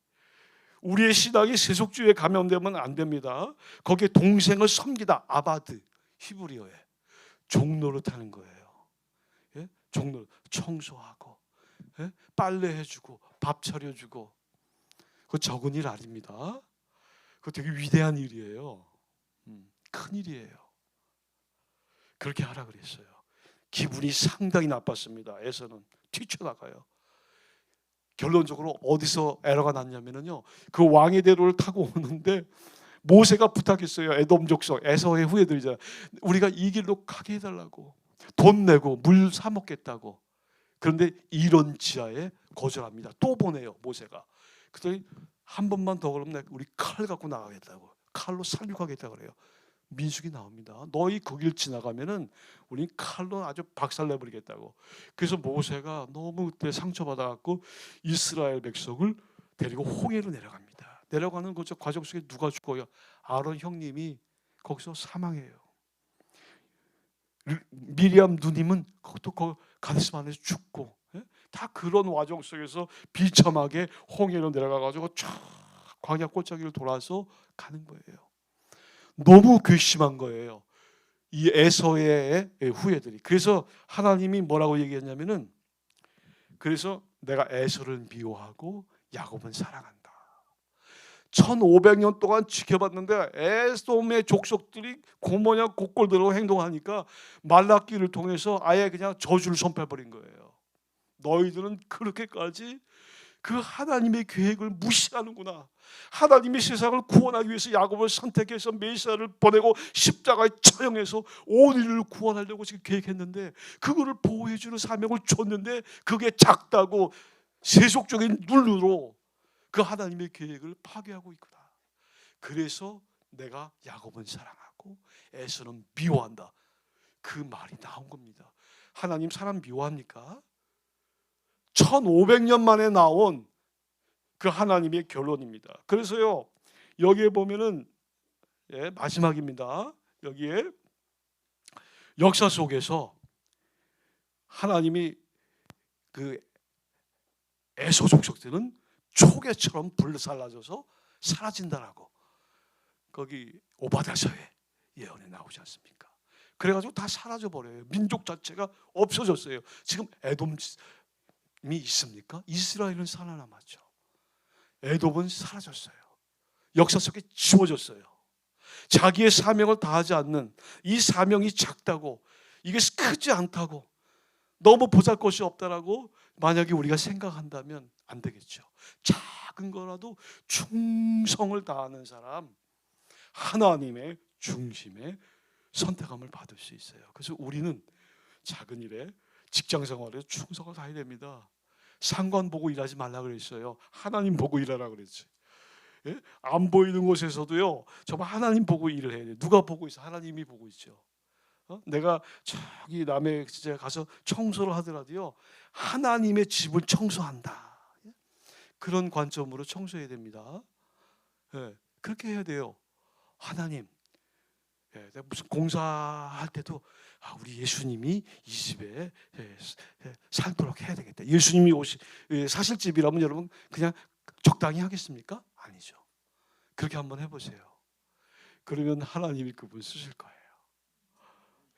우리의 신앙이 세속주의에 감염되면 안 됩니다. 거기에 동생을 섬기다, 아바드, 히브리어에 종노릇 하는 거예요. 예? 종노릇, 청소하고, 예? 빨래해주고, 밥 차려주고. 그거 적은 일 아닙니다. 그거 되게 위대한 일이에요. 큰 일이에요. 그렇게 하라 그랬어요. 기분이 상당히 나빴습니다. 에서는 뛰쳐나가요. 결론적으로 어디서 에러가 났냐면요, 그 왕의 대로를 타고 오는데 모세가 부탁했어요. 에돔 족속 에서의 후예들이잖아요. 우리가 이 길로 가게 해달라고, 돈 내고 물 사 먹겠다고. 그런데 이런 지하에 거절합니다. 또 보내요, 모세가. 그랬더니 한 번만 더 그러면 우리 칼 갖고 나가겠다고, 칼로 살육하겠다고 그래요. 민수기 나옵니다. 너희 그 길 지나가면은 우리 칼로 아주 박살내버리겠다고. 그래서 모세가 너무 그때 상처받아갖고 이스라엘 백성을 데리고 홍해로 내려갑니다. 내려가는 그 과정 속에 누가 죽어요? 아론 형님이 거기서 사망해요. 미리암 누님은 그것도 가데스 바네에서 죽고, 다 그런 과정 속에서 비참하게 홍해로 내려가가지고 쫙 광야 골짜기를 돌아서 가는 거예요. 너무 괘씸한 거예요, 이 에서의 후예들이. 그래서 하나님이 뭐라고 얘기했냐면은, 그래서 내가 에서를 미워하고 야곱은 사랑한다. 1500년 동안 지켜봤는데 에돔의 족속들이 고모냐 곡골대로 행동하니까 말라기를 통해서 아예 그냥 저주를 선포해버린 거예요. 너희들은 그렇게까지 그 하나님의 계획을 무시하는구나. 하나님이 세상을 구원하기 위해서 야곱을 선택해서 메시아를 보내고 십자가에 처형해서 온 인류를 구원하려고 지금 계획했는데, 그거를 보호해주는 사명을 줬는데 그게 작다고 세속적인 눈으로 그 하나님의 계획을 파괴하고 있구나. 그래서 내가 야곱은 사랑하고 에서는 미워한다. 그 말이 나온 겁니다. 하나님 사람 미워합니까? 1500년 만에 나온 그 하나님의 결론입니다. 그래서요, 여기에 보면은, 마지막입니다. 여기에 역사 속에서 하나님이 그 에서 족속들은 초계처럼 불살라져서 사라진다라고 거기 오바댜서의 예언에 나오지 않습니까? 그래가지고 다 사라져 버려요. 민족 자체가 없어졌어요. 지금 에돔이 있습니까? 이스라엘은 살아남았죠. 에돔은 사라졌어요. 역사 속에 지워졌어요. 자기의 사명을 다하지 않는, 이 사명이 작다고, 이게 크지 않다고, 너무 보잘것이 없다라고 만약에 우리가 생각한다면 안 되겠죠. 작은 거라도 충성을 다하는 사람, 하나님의 중심에 선택함을 받을 수 있어요. 그래서 우리는 작은 일에, 직장 생활에 충성을 다해야 됩니다. 상관 보고 일하지 말라 그랬어요. 하나님 보고 일하라 그랬지. 예? 안 보이는 곳에서도요. 정말 하나님 보고 일을 해야 돼요. 누가 보고 있어? 하나님이 보고 있죠. 내가 저기 남의 집에 가서 청소를 하더라도요. 하나님의 집을 청소한다. 예? 그런 관점으로 청소해야 됩니다. 예, 그렇게 해야 돼요. 하나님, 예, 내가 무슨 공사할 때도 우리 예수님이 이 집에 살도록 해야 되겠다. 예수님이 사실 집이라면 여러분 그냥 적당히 하겠습니까? 아니죠. 그렇게 한번 해보세요. 그러면 하나님이 그분 쓰실 거예요.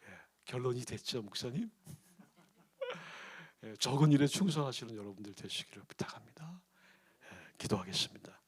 예, 결론이 됐죠, 목사님? 예, 적은 일에 충성하시는 여러분들 되시기를 부탁합니다. 예, 기도하겠습니다.